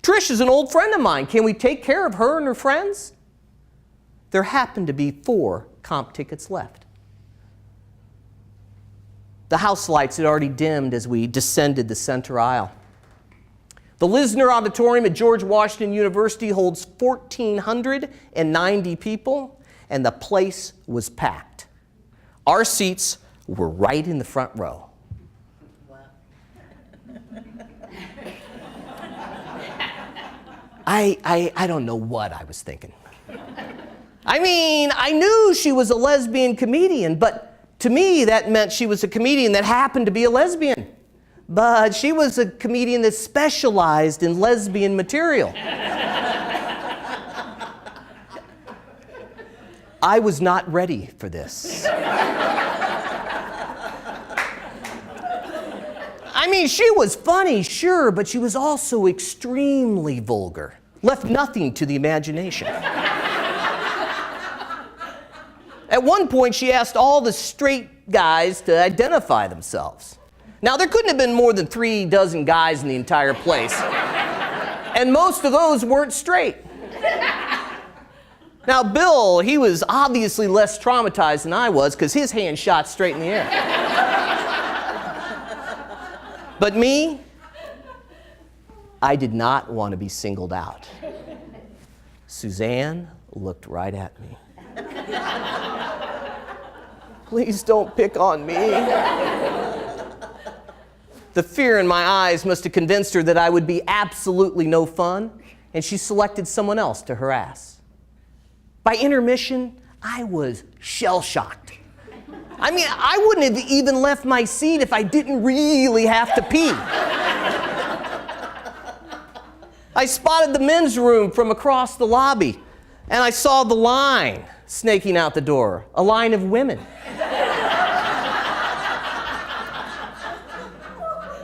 Trish is an old friend of mine. Can we take care of her and her friends? There happened to be 4 comp tickets left. The house lights had already dimmed as we descended the center aisle. The Lisner Auditorium at George Washington University holds 1,490 people, and the place was packed. Our seats were right in the front row. I don't know what I was thinking. I mean, I knew she was a lesbian comedian, but to me that meant she was a comedian that happened to be a lesbian. But she was a comedian that specialized in lesbian material. I was not ready for this. I mean, she was funny, sure, but she was also extremely vulgar. Left nothing to the imagination. At one point, she asked all the straight guys to identify themselves. Now, there couldn't have been more than 3 dozen guys in the entire place. And most of those weren't straight. Now, Bill, he was obviously less traumatized than I was because his hand shot straight in the air. But me, I did not want to be singled out. Suzanne looked right at me. Please don't pick on me. The fear in my eyes must have convinced her that I would be absolutely no fun, and she selected someone else to harass. By intermission, I was shell-shocked. I mean, I wouldn't have even left my seat if I didn't really have to pee. I spotted the men's room from across the lobby, and I saw the line snaking out the door, a line of women.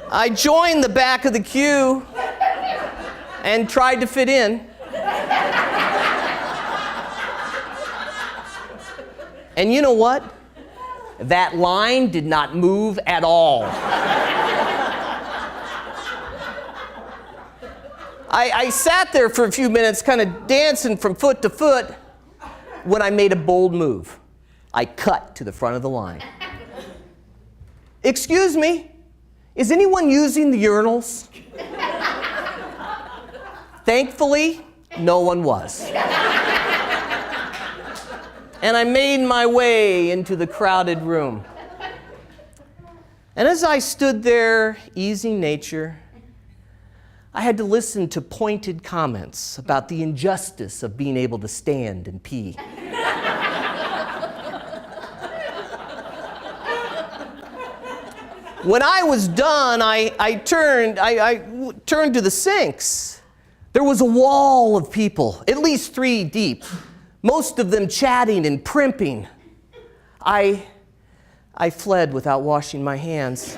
I joined the back of the queue and tried to fit in. And you know what? That line did not move at all. I sat there for a few minutes, kind of dancing from foot to foot, when I made a bold move. I cut to the front of the line. Excuse me, is anyone using the urinals? Thankfully, no one was. And I made my way into the crowded room. And as I stood there, easing nature, I had to listen to pointed comments about the injustice of being able to stand and pee. When I was done, I turned to the sinks. There was a wall of people, at least 3 deep, most of them chatting and primping. I fled without washing my hands.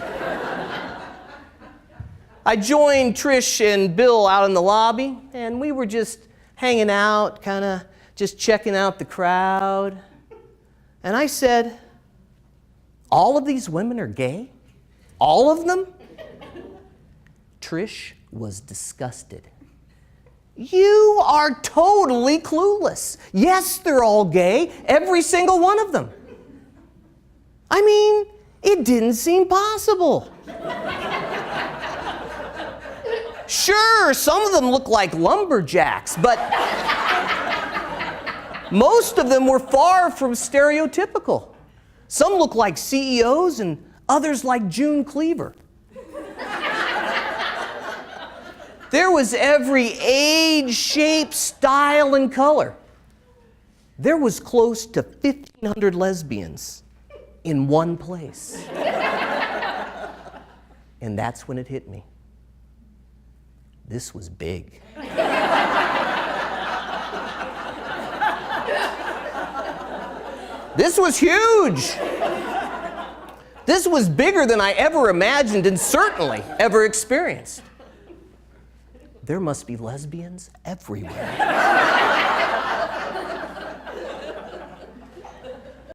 I joined Trish and Bill out in the lobby, and we were just hanging out, kind of just checking out the crowd. And I said, all of these women are gay? All of them? Trish was disgusted. You are totally clueless. Yes, they're all gay, every single one of them. I mean, it didn't seem possible. Sure, some of them look like lumberjacks, but most of them were far from stereotypical. Some look like CEOs and others like June Cleaver. There was every age, shape, style, and color. There was close to 1,500 lesbians in one place. And that's when it hit me. This was big. This was huge. This was bigger than I ever imagined and certainly ever experienced. There must be lesbians everywhere.